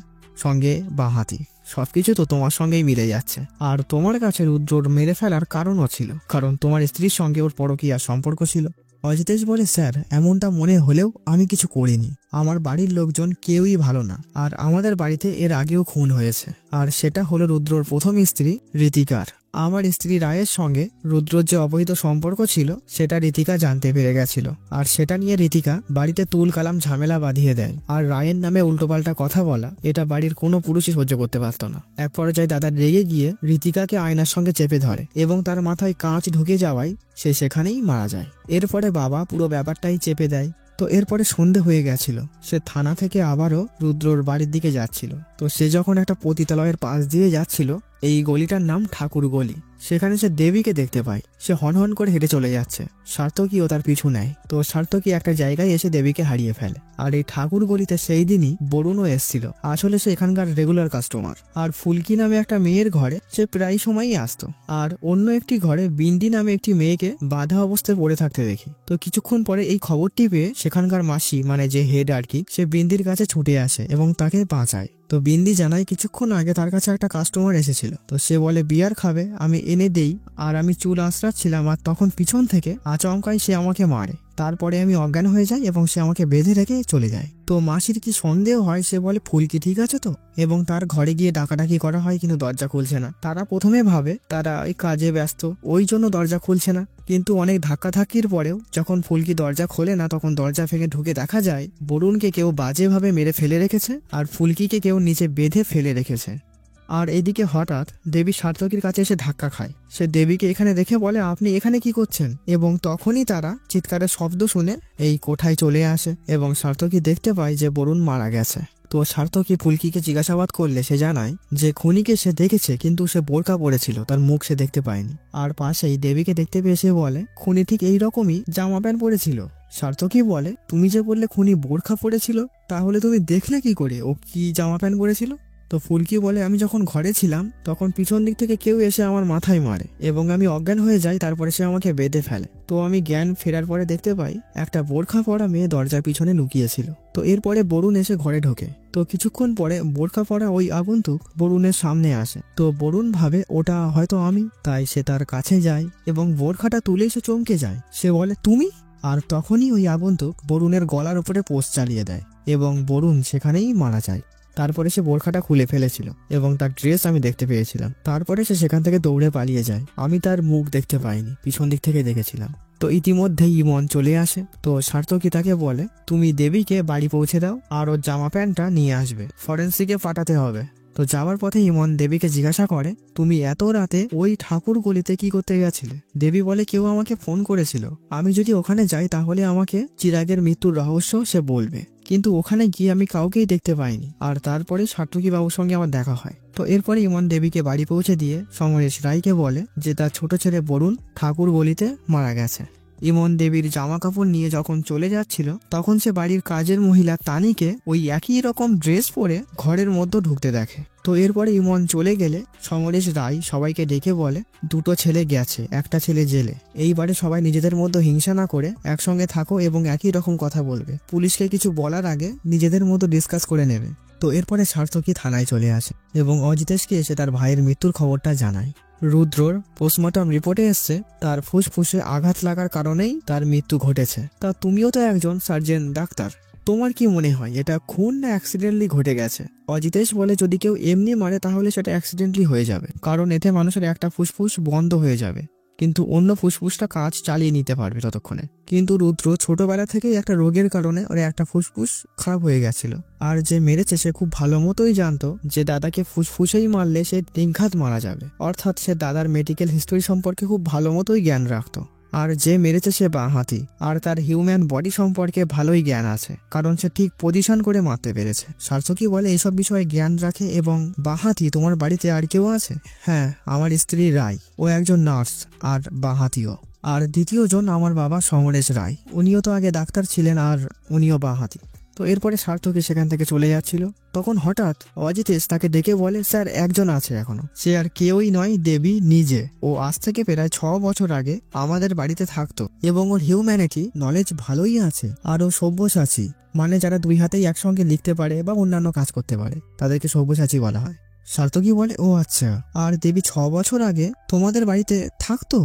সঙ্গে বাঁহাতি, সবকিছু তো তোমার সঙ্গেই মিলে যাচ্ছে। আর তোমার কাছে রুদ্রর মেরে ফেলার কারণও ছিল, কারণ তোমার স্ত্রীর সঙ্গে ওর পরকীয়ার সম্পর্ক ছিল। অজিতেশ বলে, স্যার, এমনটা মনে হলেও আমি কিছু করিনি, আমার বাড়ির লোকজন কেউই ভালো না, আর আমাদের বাড়িতে এর আগেও খুন হয়েছে, আর সেটা হলো রুদ্রর প্রথম স্ত্রী ঋতিকার। আমার স্ত্রী রায়ের সঙ্গে রুদ্রর যে অবৈধ সম্পর্ক ছিল সেটা ঋতিকা জানতে পেরে গেছিল, আর সেটা নিয়ে ঋতিকা বাড়িতে তুল কালাম ঝামেলা বাঁধিয়ে দেয়। আর রায়ের নামে উল্টোপাল্টা কথা বলা এটা বাড়ির কোনো পুরুষই সহ্য করতে পারত না। এক পর্যায়ে দাদা রেগে গিয়ে ঋতিকাকে আয়নার সঙ্গে চেপে ধরে এবং তার মাথায় কাঁচ ঢুকে যাওয়ায় সে সেখানেই মারা যায়। এরপরে বাবা পুরো ব্যাপারটাই চেপে দেয়। তো এরপরে সন্ধে হয়ে গেছিল, সে থানা থেকে আবারও রুদ্রর বাড়ির দিকে যাচ্ছিল। তো সে যখন একটা পতিতালয়ের পাশ দিয়ে যাচ্ছিল, এই গলিটার নাম ঠাকুর গলি, সেখানে সে দেবীকে দেখতে পায়। সে হনহন করে হেঁটে চলে যাচ্ছে, সার্থকীও তার পিছু নেয়। তো সার্থকী একটা জায়গায় এসে দেবীকে হারিয়ে ফেলে। আর এই ঠাকুর গলিতে সেই দিনই বরুণও এসেছিল, আসলে সে এখানকার রেগুলার কাস্টমার। আর ফুলকি নামে একটা মেয়ের ঘরে সে প্রায় সময়ই আসতো। আর অন্য একটি ঘরে বিন্দি নামে একটি মেয়েকে বাধা অবস্থায় পড়ে থাকতে দেখি। তো কিছুক্ষণ পরে এই খবরটি পেয়ে সেখানকার মাসি, মানে যে হেড আর কি, সে বিন্দির কাছে ছুটে আসে এবং তাকে বাঁচায়। তো বিন্দি জানায় কিছুক্ষণ আগে তার কাছে একটা কাস্টমার এসেছিল। তো সে বলে, বিয়ার খাবে, আমি এনে দেই, আর আমি চুল আঁচড়াচ্ছিলাম, আর তখন পিছন থেকে আচমকাই সে আমাকে মারে। তারপরে আমি অজ্ঞান হয়ে যাই এবং সে আমাকে বেঁধে রেখে চলে যায়। তো মাসির কি সন্দেহ হয়, সে বলে, ফুলকি ঠিক আছে তো? এবং তার ঘরে গিয়ে ডাকাডাকি করা হয়, কিন্তু দরজা খুলছে না। তারা প্রথমে ভাবে তারা ওই কাজে ব্যস্ত, ওই জন্য দরজা খুলছে না। কিন্তু অনেক ধাক্কাধাক্কির পরেও যখন ফুলকি দরজা খোলে না, তখন দরজা ভেঙে ঢুকে দেখা যায় বরুণকে কেউ বাজেভাবে মেরে ফেলে রেখেছে, আর ফুলকিকে কেউ নিচে বেঁধে ফেলে রেখেছে। আর এদিকে হঠাৎ দেবী সার্থকীর কাছে এসে ধাক্কা খায়। সে দেবীকে এখানে দেখে বলে, আপনি এখানে কি করছেন? এবং তখনই তারা চিৎকারের শব্দ শুনে এই কোঠায় চলে আসে এবং সার্থকী দেখতে পায় যে বরুণ মারা গেছে। তো সার্থকী ফুলকিকে জিজ্ঞাসাবাদ করলে সে জানায় যে খুনিকে সে দেখেছে, কিন্তু সে বোরকা পরেছিল, তার মুখ সে দেখতে পায়নি। আর পাশেই দেবীকে দেখতে পেয়ে সে বলে, খুনি ঠিক এইরকমই জামা প্যান্ট পরেছিল। সার্থকী বলে, তুমি যে বললে খুনি বোরখা পরেছিল, তাহলে তুমি দেখলে কি করে ও কি জামা প্যান্ট পরেছিল? তো ফুলকি বলে, আমি যখন ঘরে ছিলাম তখন পিছন দিক থেকে কেউ এসে আমার মাথায় মারে এবং আমি অজ্ঞান হয়ে যাই, তারপরে সে আমাকে বেঁধে ফেলে। তো আমি জ্ঞান ফেরার পরে দেখতে পাই একটা বোরখা পরা মেয়ে দরজার পিছনে লুকিয়েছিল। তো এরপরে বরুণ এসে ঘরে ঢোকে। তো কিছুক্ষণ পরে বোরখা পরা ওই আগন্তুক বরুণের সামনে আসে। তো বরুণ ভাবে ওটা হয়তো আমি, তাই সে তার কাছে যায় এবং বোরখাটা তুলে সে চমকে যায়। সে বলে, তুমি? আর তখনই ওই আগন্তুক বরুণের গলার উপরে পোস্ট চালিয়ে দেয় এবং বরুণ সেখানেই মারা যায়। তারপরে সে বোরখাটা খুলে ফেলেছিল এবং তার ড্রেস আমি দেখতে পেয়েছিলাম। তারপরে সে সেখান থেকে দৌড়ে পালিয়ে যায়। আমি তার মুখ দেখতে পাইনি, পিছন দিক থেকে দেখেছিলাম। তো ইতিমধ্যে ইমন চলে আসে। তো সার্থকী তাকে বলে, তুমি দেবীকে বাড়ি পৌঁছে দাও আর ওর জামা প্যান্টটা নিয়ে আসবে, ফরেন্সিকে পাঠাতে হবে। তো যাওয়ার পথে ইমন দেবীকে জিজ্ঞাসা করে, তুমি এত রাতে ওই ঠাকুর গলিতে কি করতে গেছিলে? দেবী বলে, কেউ আমাকে ফোন করেছিল, আমি যদি ওখানে যাই তাহলে আমাকে চিরাগের মৃত্যুর রহস্য সে বলবে, কিন্তু ওখানে গিয়ে আমি কাউকেই দেখতে পাইনি। আর তারপরে সার্থকী বাবুর সঙ্গে আমার দেখা হয়। তো এরপরে ইমন দেবীকে বাড়ি পৌঁছে দিয়ে সমরেশ রায়কে বলে যে তার ছোট ছেলে বরুণ ঠাকুর গলিতে মারা গেছে। ইমন দেবীর জামা কাপড় নিয়ে যখন চলে যাচ্ছিল তখন সে বাড়ির কাজের মহিলা তানিকে ওই একই রকম ড্রেস পরে ঘরের মধ্যে ঢুকতে দেখে। তো এরপরে ইমন চলে গেলে সমরেশ রায় সবাইকে ডেকে বলে, দুটো ছেলে গেছে, একটা ছেলে জেলে। এইবারে সবাই নিজেদের মধ্যে হিংসা না করে একসঙ্গে থাকো এবং একই রকম কথা বলবে। পুলিশকে কিছু বলার আগে নিজেদের মতো ডিসকাস করে নেবে। তো এরপরে সার্থকী থানায় চলে আসে এবং অজিতেশকে এসে তার ভাইয়ের মৃত্যুর খবরটা জানায়। রুদ্রর পোস্টমর্টম রিপোর্টে এসছে তার ফুসফুসে আঘাত লাগার কারণেই তার মৃত্যু ঘটেছে। তা তুমিও তো একজন সার্জন ডাক্তার, তোমার কি মনে হয় এটা খুন না অ্যাক্সিডেন্টলি ঘটে গেছে? অজিতেশ বলে, যদি কেউ এমনি মারে তাহলে সেটা অ্যাক্সিডেন্টলি হয়ে যাবে, কারণ এতে মানুষের একটা ফুসফুস বন্ধ হয়ে যাবে, কিন্তু অন্য ফুসফুসটা কাজ চালিয়ে নিতে পারবে ততক্ষণে। কিন্তু রুদ্র ছোটবেলা থেকেই একটা রোগের কারণে ওর একটা ফুসফুস খারাপ হয়ে গেছিল। আর যে মেরেছে সে খুব ভালো মতোই জানতো যে দাদাকে ফুসফুসেই মারলে সে নির্ঘাত মারা যাবে, অর্থাৎ সে দাদার মেডিকেল হিস্টোরি সম্পর্কে খুব ভালো মতোই জ্ঞান রাখতো। আর যে মেরেছে সে বাঁহাতি, আর তার হিউম্যান বডি সম্পর্কে ভালোই জ্ঞান আছে, কারণ সে ঠিক পজিশন করে মারতে পেরেছে। সার্থকী বলে, এসব বিষয়ে জ্ঞান রাখে এবং বাঁহাতি তোমার বাড়িতে আর কেউ আছে? হ্যাঁ, আমার স্ত্রী রায়, ও একজন নার্স আর বাঁহাতিও। আর দ্বিতীয় জন আমার বাবা সমরেশ রায়, উনিও তো আগে ডাক্তার ছিলেন আর উনিও বাঁহাতি। তো এরপরে সার্থকী সেখান থেকে চলে যাচ্ছিল, তখন হঠাৎ অজিতেশ তাকে ডেকে বলে, স্যার একজন আছে এখনো, সে আর কেউই নয়, দেবী নিজে। ও আজ থেকে প্রায় 6 বছর আগে আমাদের বাড়িতে থাকতো এবং ওর হিউম্যানিটি নলেজ ভালোই আছে আর ও সব্যসাচী, মানে যারা 2 হাতেই একসঙ্গে লিখতে পারে বা অন্যান্য কাজ করতে পারে তাদেরকে সব্যসাচী বলা হয়। সার্থকী বলে, ও আচ্ছা, আর দেবী 6 বছর আগে তোমাদের বাড়িতে থাকতো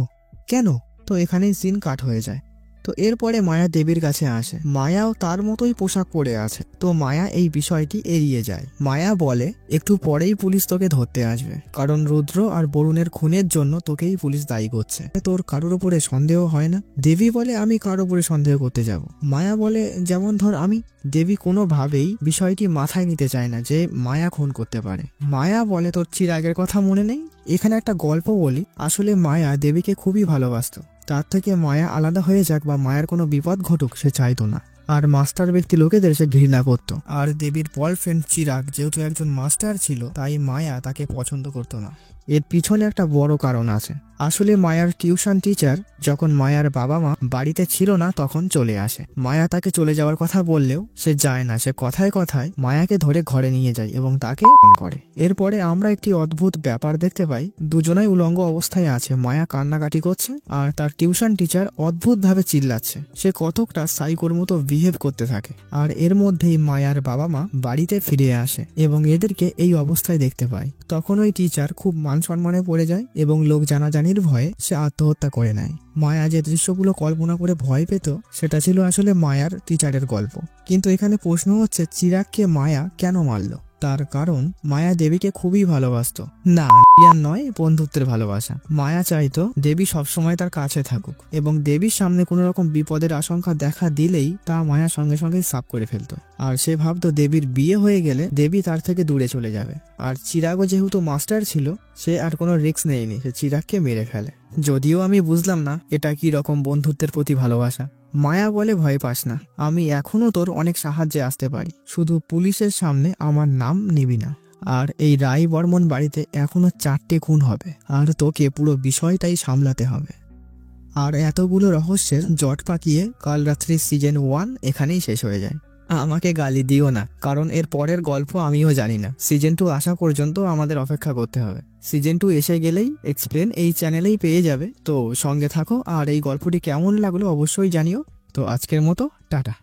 কেন? তো এখানেই সিন কাট হয়ে যায়। তো এরপরে মায়া দেবীর কাছে আসে। মায়াও তার মতোই পোশাক পরে আছে। তো মায়া এই বিষয়টি এড়িয়ে যায়। মায়া বলে, একটু পরেই পুলিশ তোকে ধরতে আসবে, কারণ রুদ্র আর বরুণের খুনের জন্য তোকেই পুলিশ দায়ী করছে, তোর কারোর উপরে সন্দেহ হয় না? দেবী বলে, আমি কারোর উপরে সন্দেহ করতে যাব? মায়া বলে, যেমন ধর আমি। দেবী কোনোভাবেই বিষয়টি মাথায় নিতে চায় না যে মায়া খুন করতে পারে। মায়া বলে, তোর চিরাগের কথা মনে নেই? এখানে একটা গল্প বলি। আসলে মায়া দেবীকে খুবই ভালোবাসতো, তার থেকে মায়া আলাদা হয়ে যাক বা মায়ের কোনো বিপদ ঘটুক সে চাইতো না, আর মাস্টার ব্যক্তি লোকেদের সে ঘৃণা করত। আর দেবীর বয়ফ্রেন্ড চিরাগ যেহেতু একজন মাস্টার ছিল, তাই মায়া তাকে পছন্দ করতো না। এর পিছনে একটা বড় কারণ আছে। আসলে মায়ার টিউশন টিচার যখন মায়ার বাবা মা বাড়িতে ছিল না তখন চলে আসে। মায়া তাকে চলে যাওয়ার কথা বললেও সে যায় না, সে কথায় কথায় মায়াকে ধরে ঘরে নিয়ে যায় এবং তাকে করে। এরপরে আমরা একটি অদ্ভুত ব্যাপার দেখতে পাই, দুজনাই উলঙ্গ অবস্থায় আছে, মায়া কান্নাকাটি করছে আর তার টিউশন টিচার অদ্ভুত ভাবে চিল্লাচ্ছে। সে কতকটা সাইকোর মতো বিহেভ করতে থাকে। আর এর মধ্যেই মায়ার বাবা মা বাড়িতে ফিরে আসে এবং এদেরকে এই অবস্থায় দেখতে পায়। তখন ওই টিচার খুব মান সম্মানে পড়ে যায় এবং লোক জানাজানির ভয়ে সে আত্মহত্যা করে নেয়। মায়া যে দৃশ্যগুলো কল্পনা করে ভয় পেত সেটা ছিল আসলে মায়ার টিচারের গল্প। কিন্তু এখানে প্রশ্ন হচ্ছে, চিরাগকে মায়া কেন মারল? তার কারণ মায়া দেবীকে খুবই ভালোবাসতো। না, আর নয়, বন্ধুত্বের ভালোবাসা। মায়া চাইতো দেবী সবসময় তার কাছে থাকুক এবং দেবীর সামনে কোনো রকম বিপদের আশঙ্কা দেখা দিলেই তা মায়া সঙ্গে সঙ্গে সাফ করে ফেলতো। আর সে ভাবতো দেবীর বিয়ে হয়ে গেলে দেবী তার থেকে দূরে চলে যাবে। আর চিরাগও যেহেতু মাস্টার ছিল, সে আর কোনো রিস্ক নেয়নি, সে চিরাগকে মেরে ফেলে। যদিও আমি বুঝলাম না এটা কি রকম বন্ধুত্বের প্রতি ভালোবাসা। মায়া বলে, ভয় পাস না, আমি এখনো তোর অনেক সাহায্যে আসতে পারি, শুধু পুলিশের সামনে আমার নাম নিবি না। আর এই রায় বর্মন বাড়িতে এখনো 4টে খুন হবে আর তোকে পুরো বিষয়টাই সামলাতে হবে। আর এতগুলো রহস্যের জট পাকিয়ে কাল রাত্রি সিজন 1 এখানেই শেষ হয়ে যায়। আমাকে গালি দিও না, কারণ এর পরের গল্প আমিও জানি না। সিজন 2 আসা পর্যন্ত আমাদের অপেক্ষা করতে হবে। সিজন 2 এসে গেলেই এক্সপ্লেন এই চ্যানেলেই পেয়ে যাবে। তো সঙ্গে থাকো, আর এই গল্পটি কেমন লাগলো অবশ্যই জানিও। তো আজকের মতো টাটা।